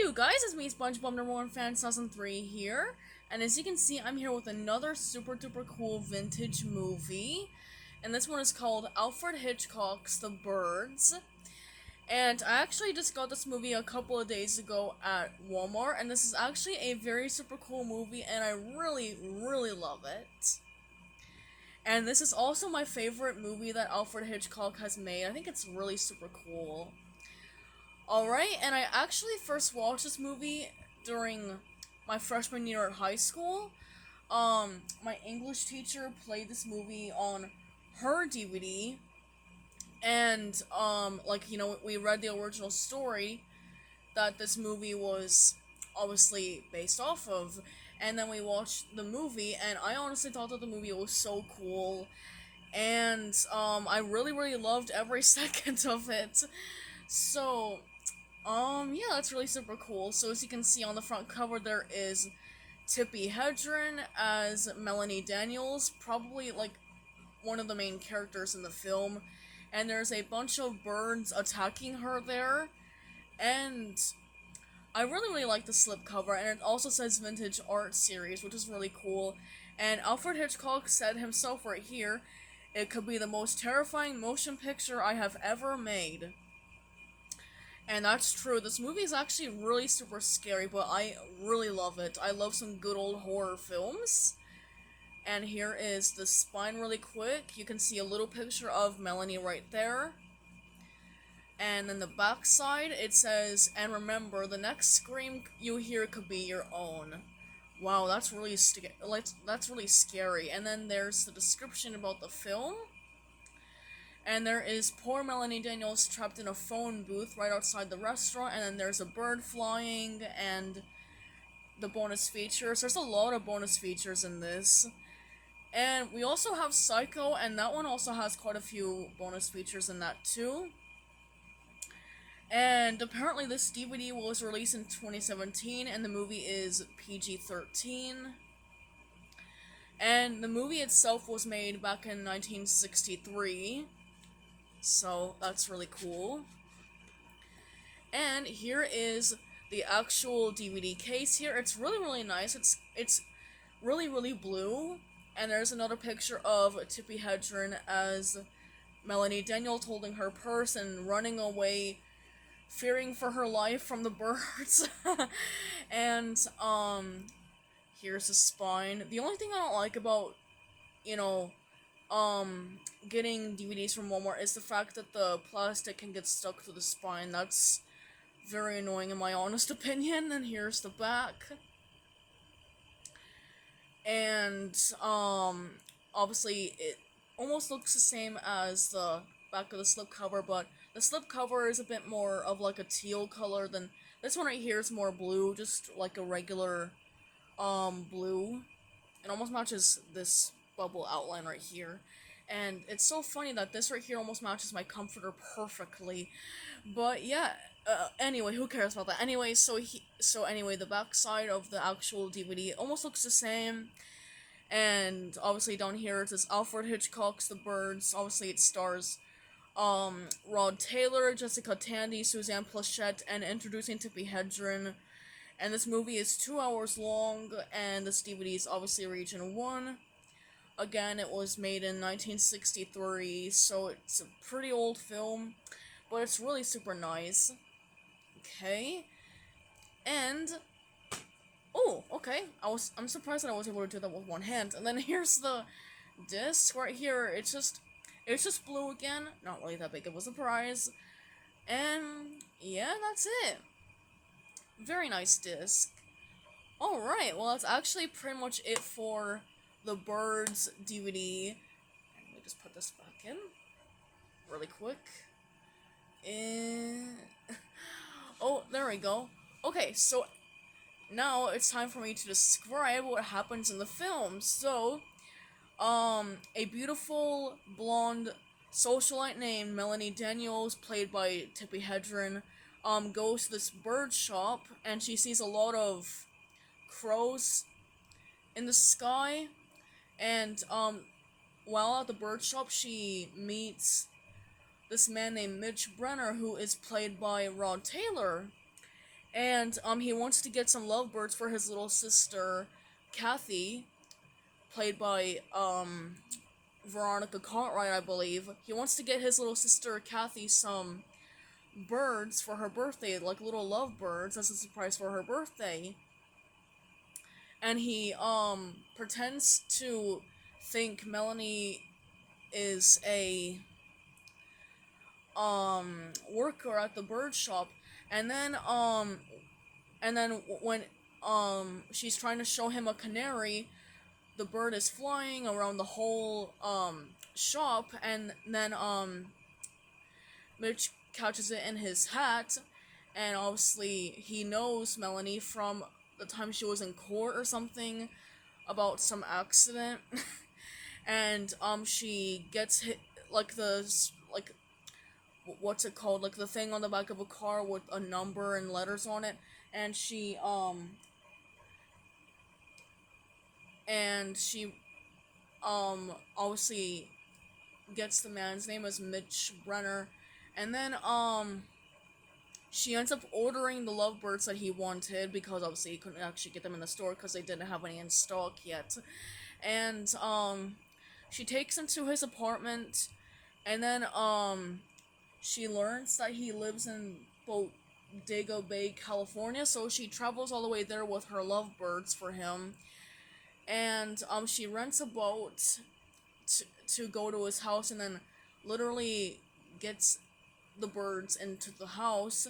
you guys, it's me, SpongeBob number one fan 2003 here, and as you can see, I'm here with another super duper cool vintage movie, and this one is called Alfred Hitchcock's The Birds, and I actually just got this movie a couple of days ago at Walmart, and this is actually a very super cool movie, and I really love it. And this is also my favorite movie that Alfred Hitchcock has made. I think it's really super cool. Alright, and I actually first watched this movie during my freshman year at high school. My English teacher played this movie on her DVD, and, we read the original story that this movie was obviously based off of, and then we watched the movie, and I honestly thought that the movie was so cool, and, I really loved every second of it. So, yeah, that's really super cool. So as you can see on the front cover, there is Tippi Hedren as Melanie Daniels, probably like one of the main characters in the film. And there's a bunch of birds attacking her there. And I really like the slipcover, and it also says Vintage Art Series, which is really cool. And Alfred Hitchcock said himself right here, "It could be the most terrifying motion picture I have ever made." And that's true. This movie is actually really super scary, but I really love it. I love some good old horror films. And here is the spine really quick. You can see a little picture of Melanie right there. And then the back side, it says, "And remember, the next scream you hear could be your own." Wow, that's really scary. And then there's the description about the film. And there is poor Melanie Daniels trapped in a phone booth right outside the restaurant, and then there's a bird flying, and the bonus features. There's a lot of bonus features in this. And we also have Psycho, and that one also has quite a few bonus features in that too. And apparently this DVD was released in 2017, and the movie is PG-13. And the movie itself was made back in 1963. So that's really cool. And here is the actual DVD case here. It's really nice. It's really blue. And there's another picture of Tippi Hedren as Melanie Daniels holding her purse and running away, fearing for her life from the birds. And here's the spine. The only thing I don't like about, you know, getting DVDs from Walmart is the fact that the plastic can get stuck to the spine. That's very annoying in my honest opinion. And here's the back. And, obviously it almost looks the same as the back of the slipcover, but the slipcover is a bit more of like a teal color than this one right here is more blue, just like a regular, blue. It almost matches this bubble outline right here. And it's so funny that this right here almost matches my comforter perfectly. But yeah, anyway, who cares about that? Anyway, so anyway, the back side of the actual DVD almost looks the same. And obviously down here it says Alfred Hitchcock's The Birds. Obviously it stars Rod Taylor, Jessica Tandy, Suzanne Plachette, and introducing Tippi Hedren. And this movie is 2 hours long, and this DVD is obviously Region 1. Again, it was made in 1963, so it's a pretty old film, but it's really super nice. Okay. And oh, okay. I'm surprised that I was able to do that with one hand. And then here's the disc right here. It's just blue again. Not really that big of a surprise. And yeah, that's it. Very nice disc. Alright, well that's actually pretty much it for the Birds DVD. And let me just put this back in really quick. And oh, there we go. Okay, so now it's time for me to describe what happens in the film. So, a beautiful blonde socialite named Melanie Daniels, played by Tippi Hedren, goes to this bird shop, and she sees a lot of crows in the sky, and, while at the bird shop, she meets this man named Mitch Brenner, who is played by Rod Taylor. And he wants to get some lovebirds for his little sister, Kathy, played by Veronica Cartwright, I believe. He wants to get his little sister Kathy some birds for her birthday, like little lovebirds, as a surprise for her birthday. And he pretends to think Melanie is a worker at the bird shop, and then when she's trying to show him a canary, the bird is flying around the whole shop, and then Mitch catches it in his hat, and obviously he knows Melanie from the time she was in court or something about some accident. And she gets hit, like the like what's it called, like the thing on the back of a car with a number and letters on it, and she obviously gets the man's name as Mitch Brenner, and then she ends up ordering the lovebirds that he wanted, because obviously he couldn't actually get them in the store because they didn't have any in stock yet. And she takes him to his apartment, and then she learns that he lives in Bodega Bay, California, so she travels all the way there with her lovebirds for him. And she rents a boat to go to his house, and then literally gets the birds into the house.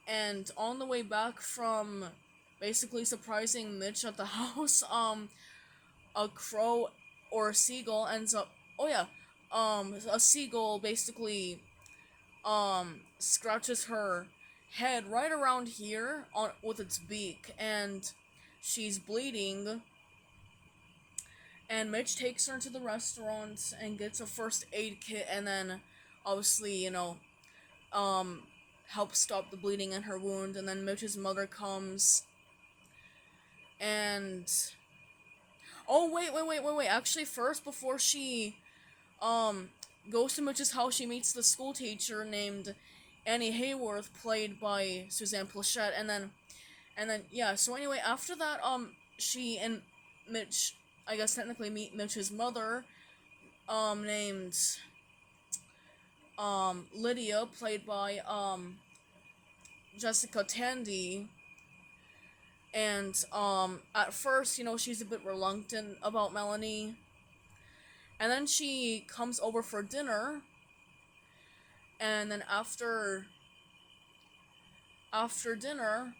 And on the way back from basically surprising Mitch at the house, a crow or a seagull ends up. Oh yeah, a seagull basically scratches her head right around here on with its beak, and she's bleeding. And Mitch takes her into the restaurant and gets a first aid kit, and then obviously, um, helps stop the bleeding in her wound. And then Mitch's mother comes, and oh wait. Actually, first, before she um goes to Mitch's house, she meets the school teacher named Annie Hayworth, played by Suzanne Plachette, and then yeah. So anyway, after that, she and Mitch, I guess technically, meet Mitch's mother, named Lydia, played by Jessica Tandy. And at first, she's a bit reluctant about Melanie, and then she comes over for dinner, and then after dinner,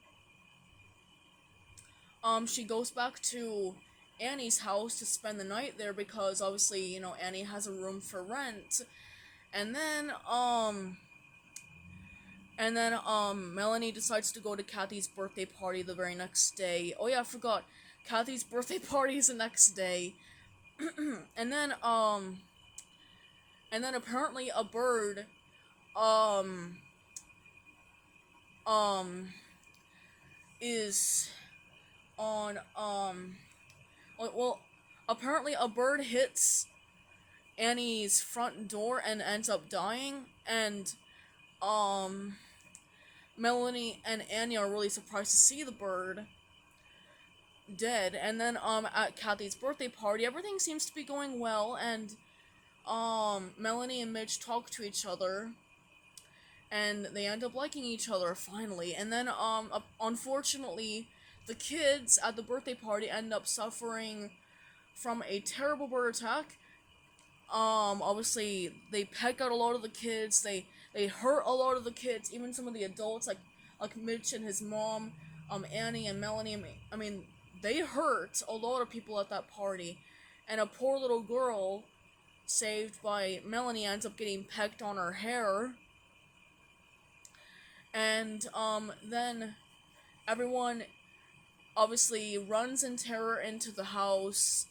she goes back to Annie's house to spend the night there, because obviously, Annie has a room for rent. And then Melanie decides to go to Kathy's birthday party the very next day. Oh yeah, I forgot. Kathy's birthday party is the next day. and then um and then apparently a bird um um is on well, apparently a bird hits Annie's front door and ends up dying, and um Melanie and Annie are really surprised to see the bird dead. And then at Kathy's birthday party, everything seems to be going well, and Melanie and Mitch talk to each other, and they end up liking each other finally. And then unfortunately, the kids at the birthday party end up suffering from a terrible bird attack. Obviously they peck out a lot of the kids. They hurt a lot of the kids, even some of the adults, like Mitch and his mom, Annie and Melanie. I mean, they hurt a lot of people at that party, and a poor little girl saved by Melanie ends up getting pecked on her hair. And then everyone obviously runs in terror into the house,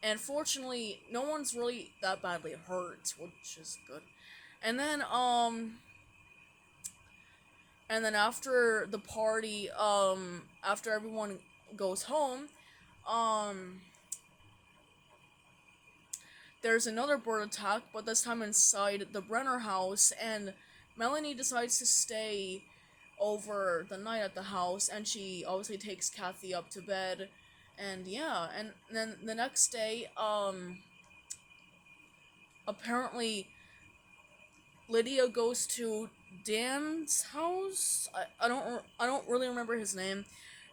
and fortunately no one's really that badly hurt, which is good. And then after the party, after everyone goes home, um there's another bird attack, but this time inside the Brenner house, and Melanie decides to stay over the night at the house, and she obviously takes Kathy up to bed, and yeah, and then the next day, apparently Lydia goes to Dan's house. I don't really remember his name,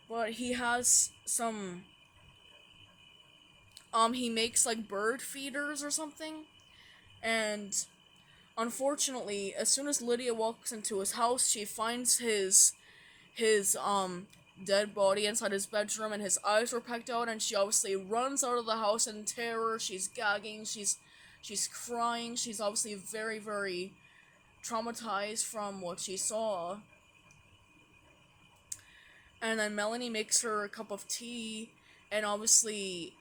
but he has some he makes like bird feeders or something, and unfortunately, as soon as Lydia walks into his house, she finds his dead body inside his bedroom, and his eyes were pecked out, and she obviously runs out of the house in terror. She's gagging, she's crying, she's obviously very, very traumatized from what she saw. And then Melanie makes her a cup of tea, and obviously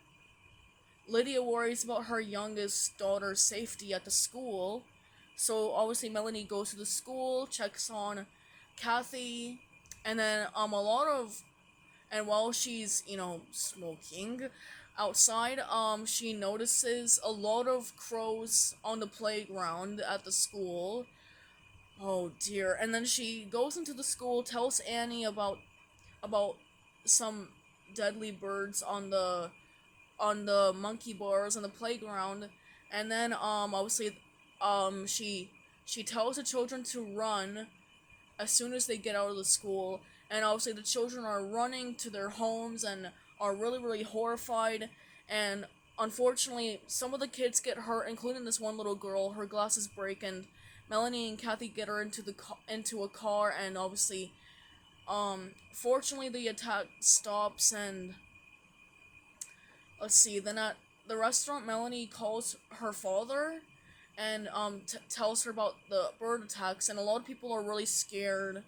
Lydia worries about her youngest daughter's safety at the school. So obviously Melanie goes to the school, checks on Kathy, and then a lot of and while she's, smoking outside, she notices a lot of crows on the playground at the school. Oh dear. And then she goes into the school, tells Annie about some deadly birds on the monkey bars on the playground, and then obviously she tells the children to run as soon as they get out of the school, and obviously the children are running to their homes and are really, really horrified, and unfortunately some of the kids get hurt, including this one little girl. Her glasses break, and Melanie and Kathy get her into a car, and obviously fortunately the attack stops. And let's see, then at the restaurant, Melanie calls her father and tells her about the bird attacks, and a lot of people are really scared.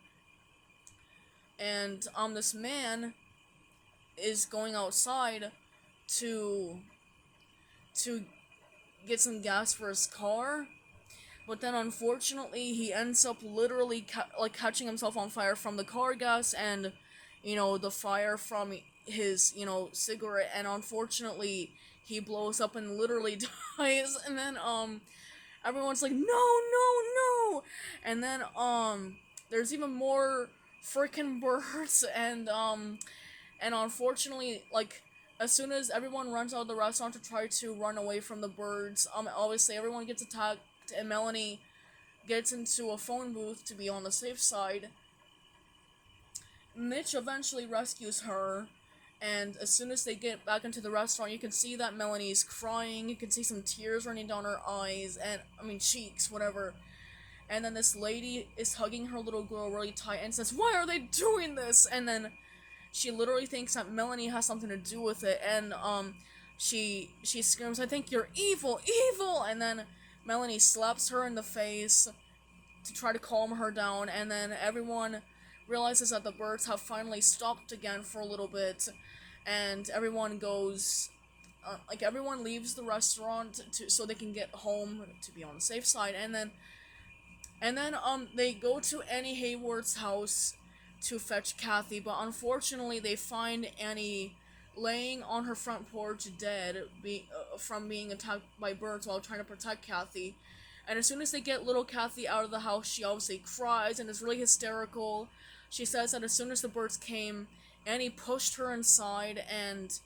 And this man is going outside to to get some gas for his car, but then unfortunately he ends up literally catching himself on fire from the car gas, and the fire from his cigarette, and unfortunately he blows up and literally dies. And then everyone's like, no, no, no. And then there's even more freaking birds, and unfortunately, like, as soon as everyone runs out of the restaurant to try to run away from the birds, obviously everyone gets attacked, and Melanie gets into a phone booth to be on the safe side. Mitch eventually rescues her, and as soon as they get back into the restaurant, you can see that Melanie's crying. You can see some tears running down her eyes, and cheeks, whatever. And then this lady is hugging her little girl really tight and says, "Why are they doing this?" And then she literally thinks that Melanie has something to do with it, and she screams, "I think you're evil, evil!" And then Melanie slaps her in the face to try to calm her down, and then everyone realizes that the birds have finally stopped again for a little bit, and everyone goes, everyone leaves the restaurant so they can get home to be on the safe side, and then they go to Annie Hayward's house to fetch Kathy, but unfortunately they find Annie laying on her front porch dead, from being attacked by birds while trying to protect Kathy. And as soon as they get little Kathy out of the house, she obviously cries and is really hysterical. She says that as soon as the birds came, Annie pushed her inside, and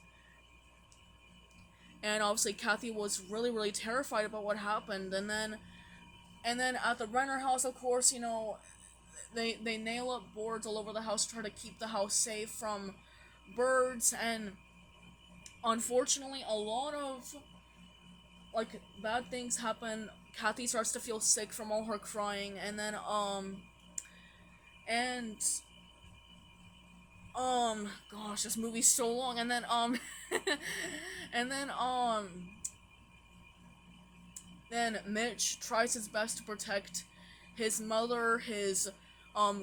obviously Kathy was really, really terrified about what happened. And then at the Renner house, of course, they nail up boards all over the house to try to keep the house safe from birds, and unfortunately a lot of bad things happen. Kathy starts to feel sick from all her crying, and then and gosh, this movie's so long. And then and then Mitch tries his best to protect his mother, his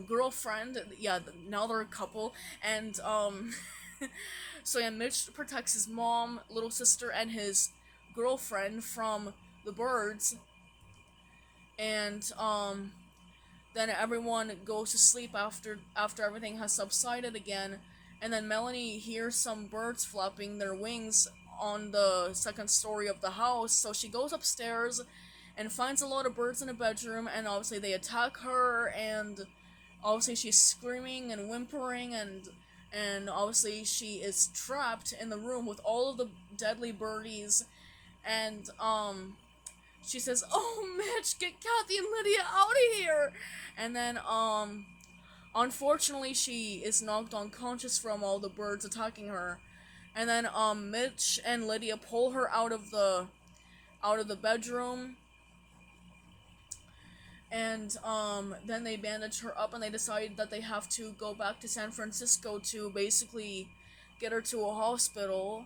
girlfriend. Yeah, now they're a couple. And so yeah, Mitch protects his mom, little sister, and his girlfriend from the birds. And then everyone goes to sleep after everything has subsided again. And then Melanie hears some birds flapping their wings on the second story of the house, so she goes upstairs and finds a lot of birds in a bedroom, and obviously they attack her, and obviously she's screaming and whimpering, and obviously she is trapped in the room with all of the deadly birdies, and she says, "Oh, Mitch, get Kathy and Lydia out of here!" And then unfortunately she is knocked unconscious from all the birds attacking her, and then Mitch and Lydia pull her out of the bedroom, and then they bandage her up, and they decide that they have to go back to San Francisco to basically get her to a hospital.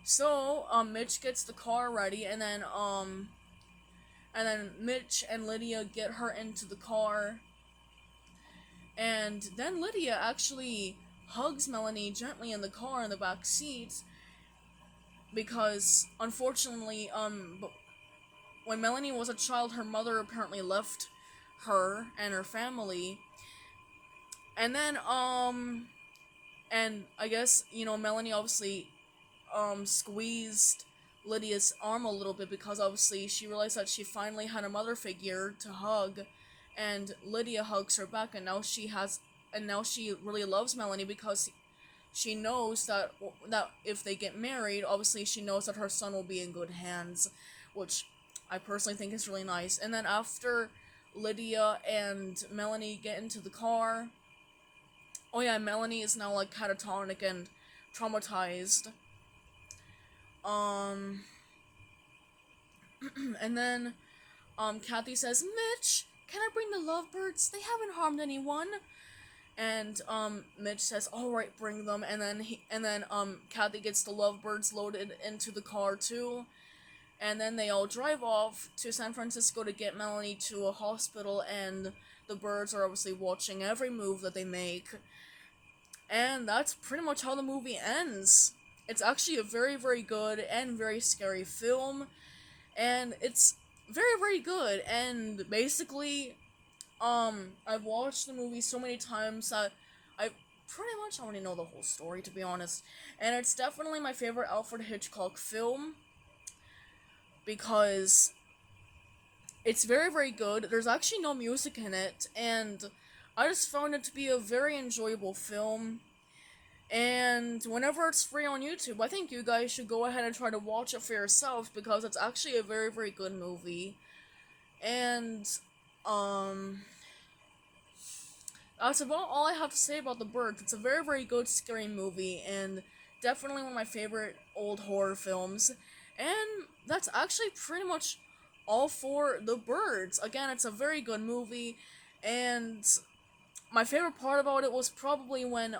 So Mitch gets the car ready, and then Mitch and Lydia get her into the car, and then Lydia actually hugs Melanie gently in the car in the back seat, because unfortunately when Melanie was a child, her mother apparently left her and her family. And then, and I guess, Melanie obviously, squeezed Lydia's arm a little bit, because obviously she realized that she finally had a mother figure to hug, and Lydia hugs her back, and now she really loves Melanie, because she knows that if they get married, obviously she knows that her son will be in good hands, which I personally think is really nice. And then after Lydia and Melanie get into the car, oh yeah, Melanie is now like catatonic and traumatized. Um, and then Kathy says, "Mitch, can I bring the lovebirds? They haven't harmed anyone." And Mitch says, "All right, bring them." And then Kathy gets the lovebirds loaded into the car too. And then they all drive off to San Francisco to get Melanie to a hospital, and the birds are obviously watching every move that they make. And that's pretty much how the movie ends. It's actually a very, very good and very scary film, and it's very, very good. And basically, I've watched the movie so many times that I pretty much already know the whole story, to be honest. And it's definitely my favorite Alfred Hitchcock film, because it's very, very good. There's actually no music in it, and I just found it to be a very enjoyable film. And whenever it's free on YouTube, I think you guys should go ahead and try to watch it for yourselves, because it's actually a very, very good movie. And, that's about all I have to say about The Birds. It's a very, very good, scary movie, and definitely one of my favorite old horror films. And that's actually pretty much all for The Birds. Again, it's a very good movie, and my favorite part about it was probably when,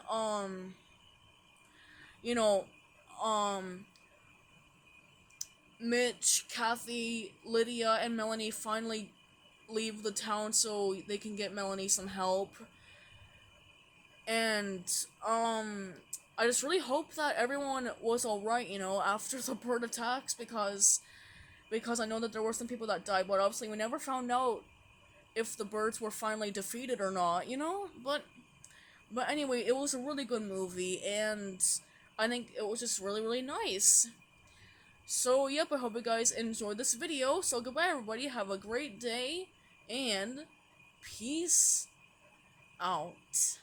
you know, um, Mitch, Kathy, Lydia, and Melanie finally leave the town so they can get Melanie some help. And, I just really hope that everyone was alright, after the bird attacks, because I know that there were some people that died, but obviously we never found out if the birds were finally defeated or not. But anyway, it was a really good movie, and I think it was just really, really nice. So, yep, I hope you guys enjoyed this video. So, goodbye, everybody. Have a great day, and peace out.